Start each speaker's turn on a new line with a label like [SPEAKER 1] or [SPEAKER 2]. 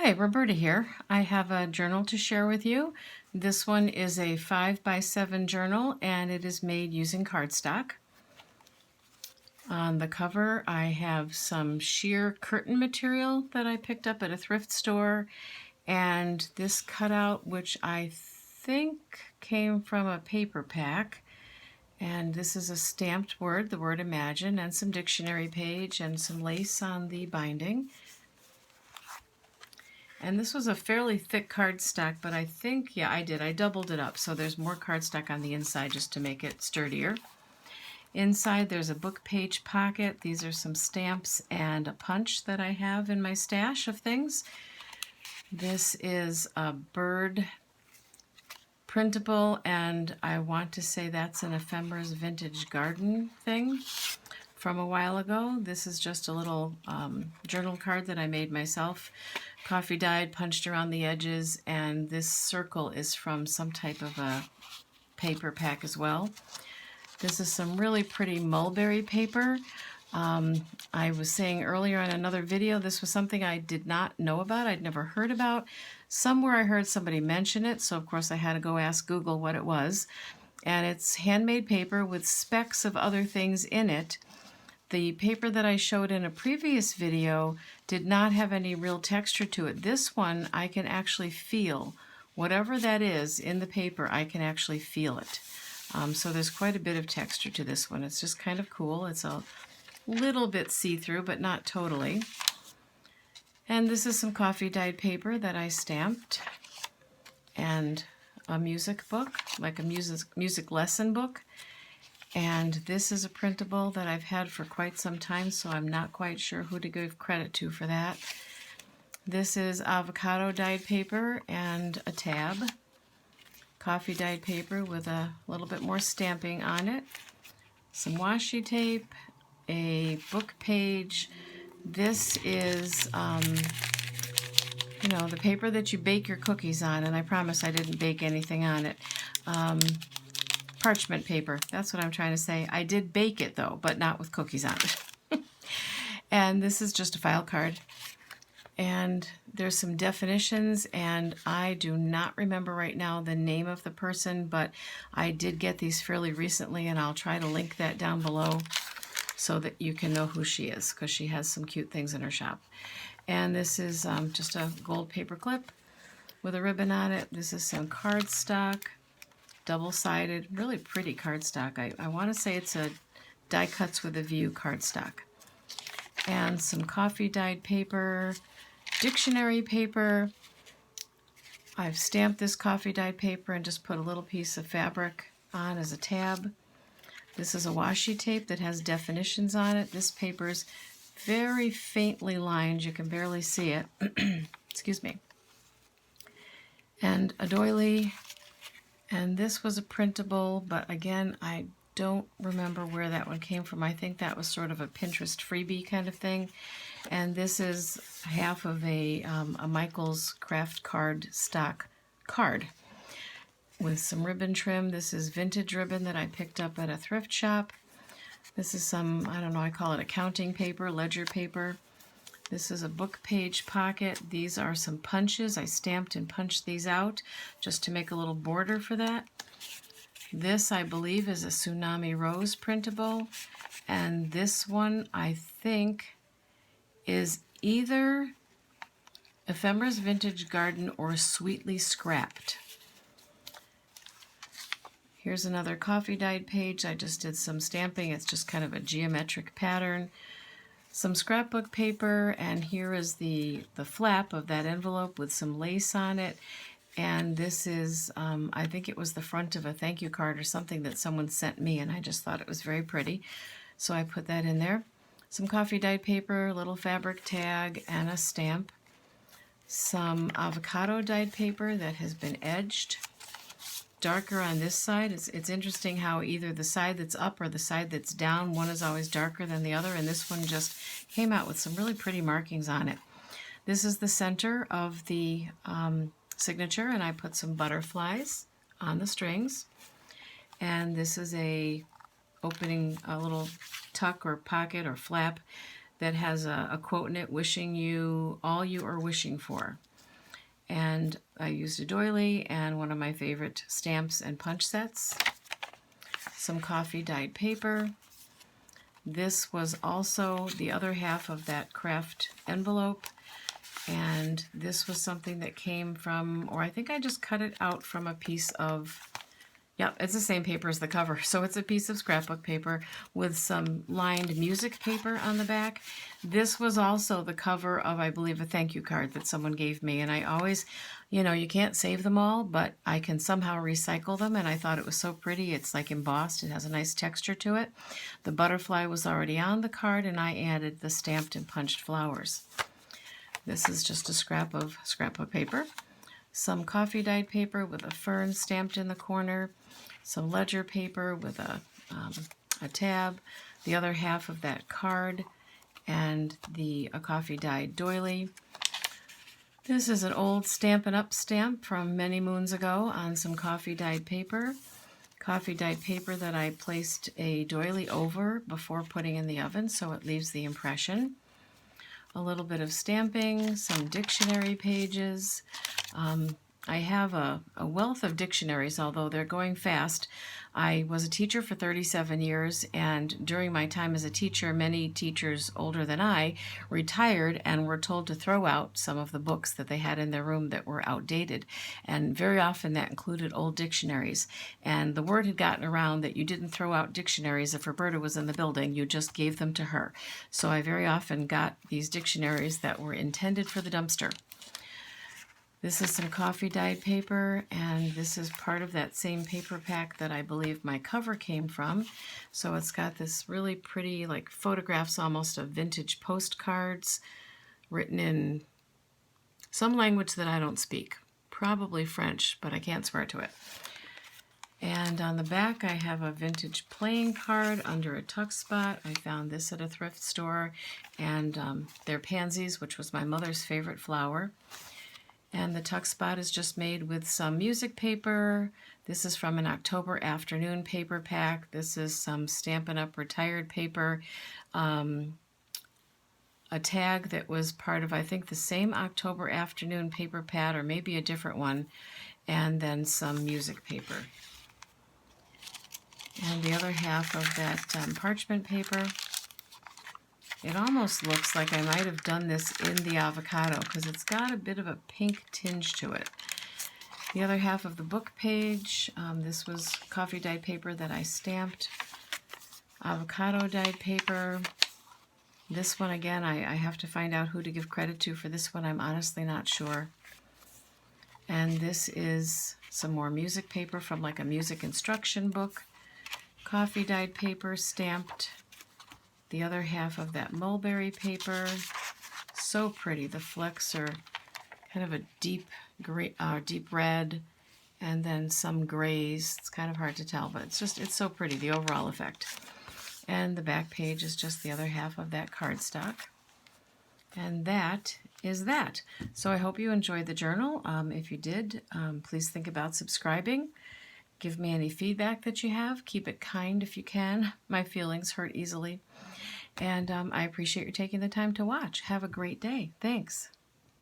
[SPEAKER 1] Hi, Roberta here. I have a journal to share with you. This one is a 5x7 journal and it is made using cardstock. On the cover I have some sheer curtain material that I picked up at a thrift store, and this cutout which I think came from a paper pack. And this is a stamped word, the word imagine, and some dictionary page and some lace on the binding. And this was a fairly thick cardstock, but I think, yeah, I did. I doubled it up, so there's more cardstock on the inside just to make it sturdier. Inside there's a book page pocket. These are some stamps and a punch that I have in my stash of things. This is a bird printable, and I want to say that's an Ephemeris Vintage Garden thing from a while ago. This is just a little journal card that I made myself. Coffee dyed, punched around the edges, and this circle is from some type of a paper pack as well. This is some really pretty mulberry paper. I was saying earlier in another video, this was something I did not know about. I'd never heard about. Somewhere I heard somebody mention it, so of course I had to go ask Google what it was. And it's handmade paper with specks of other things in it. The paper that I showed in a previous video did not have any real texture to it. This one I can actually feel. Whatever that is in the paper, I can actually feel it. So there's quite a bit of texture to this one. It's just kind of cool. It's a little bit see-through, but not totally. And this is some coffee dyed paper that I stamped, and a music book, like a music lesson book. And this is a printable that I've had for quite some time, so I'm not quite sure who to give credit to for that. This is avocado dyed paper and a tab. Coffee dyed paper with a little bit more stamping on it. Some washi tape, a book page. This is, the paper that you bake your cookies on, and I promise I didn't bake anything on it. Parchment paper, that's what I'm trying to say. I did bake it though, but not with cookies on it. And this is just a file card. And there's some definitions, and I do not remember right now the name of the person, but I did get these fairly recently, and I'll try to link that down below so that you can know who she is, because she has some cute things in her shop. And this is just a gold paper clip with a ribbon on it. This is some cardstock, double-sided, really pretty cardstock. I want to say it's a Die Cuts with a View cardstock. And some coffee dyed paper, dictionary paper. I've stamped this coffee dyed paper and just put a little piece of fabric on as a tab. This is a washi tape that has definitions on it. This paper's very faintly lined. You can barely see it. Excuse me. And a doily. And this was a printable, but again, I don't remember where that one came from. I think that was sort of a Pinterest freebie kind of thing. And this is half of a Michaels Craft Card stock card with some ribbon trim. This is vintage ribbon that I picked up at a thrift shop. This is some, I don't know, I call it accounting paper, ledger paper. This is a book page pocket. These are some punches. I stamped and punched these out just to make a little border for that. This, I believe, is a Tsunami Rose printable. And this one, I think, is either Ephemeris Vintage Garden or Sweetly Scrapped. Here's another coffee dyed page. I just did some stamping. It's just kind of a geometric pattern. Some scrapbook paper, and here is the flap of that envelope with some lace on it. And this is, I think it was the front of a thank you card or something that someone sent me, and I just thought it was very pretty. So I put that in there. Some coffee dyed paper, little fabric tag, and a stamp. Some avocado dyed paper that has been edged. Darker on this side. It's interesting how either the side that's up or the side that's down, one is always darker than the other, and this one just came out with some really pretty markings on it. This is the center of the signature, and I put some butterflies on the strings. And this is a opening, a little tuck or pocket or flap that has a quote in it, wishing you all you are wishing for. And I used a doily and one of my favorite stamps and punch sets. Some coffee dyed paper. This was also the other half of that craft envelope, and this was something that came from, or I think I just cut it out from a piece of, yep, it's the same paper as the cover. So it's a piece of scrapbook paper with some lined music paper on the back. This was also the cover of, I believe, a thank you card that someone gave me. And I always, you know, you can't save them all, but I can somehow recycle them. And I thought it was so pretty. It's like embossed. It has a nice texture to it. The butterfly was already on the card, and I added the stamped and punched flowers. This is just a scrap of scrapbook paper. Some coffee dyed paper with a fern stamped in the corner. Some ledger paper with a tab, the other half of that card, and a coffee dyed doily. This is an old Stampin' Up! Stamp from many moons ago on some coffee dyed paper. Coffee dyed paper that I placed a doily over before putting in the oven so it leaves the impression. A little bit of stamping, some dictionary pages. I have a wealth of dictionaries, although they're going fast. I was a teacher for 37 years, and during my time as a teacher, many teachers older than I retired and were told to throw out some of the books that they had in their room that were outdated. And very often that included old dictionaries. And the word had gotten around that you didn't throw out dictionaries if Roberta was in the building, you just gave them to her. So I very often got these dictionaries that were intended for the dumpster. This is some coffee dyed paper, and this is part of that same paper pack that I believe my cover came from. So it's got this really pretty, like photographs almost of vintage postcards written in some language that I don't speak, probably French, but I can't swear to it. And on the back I have a vintage playing card under a tuck spot. I found this at a thrift store, and they're pansies, which was my mother's favorite flower. And the tuck spot is just made with some music paper. This is from an October afternoon paper pack. This is some Stampin' Up! Retired paper. A tag that was part of, I think, the same October afternoon paper pad, or maybe a different one. And then some music paper. And the other half of that parchment paper. It almost looks like I might have done this in the avocado because it's got a bit of a pink tinge to it. The other half of the book page, this was coffee dyed paper that I stamped. Avocado dyed paper. This one, again, I have to find out who to give credit to for this one. I'm honestly not sure. And this is some more music paper from like a music instruction book. Coffee dyed paper, stamped. The other half of that mulberry paper, so pretty. The flecks are kind of a deep red, and then some grays. It's kind of hard to tell, but it's so pretty, the overall effect. And the back page is just the other half of that cardstock. And that is that. So I hope you enjoyed the journal. If you did, please think about subscribing. Give me any feedback that you have. Keep it kind if you can. My feelings hurt easily. And I appreciate you taking the time to watch. Have a great day. Thanks.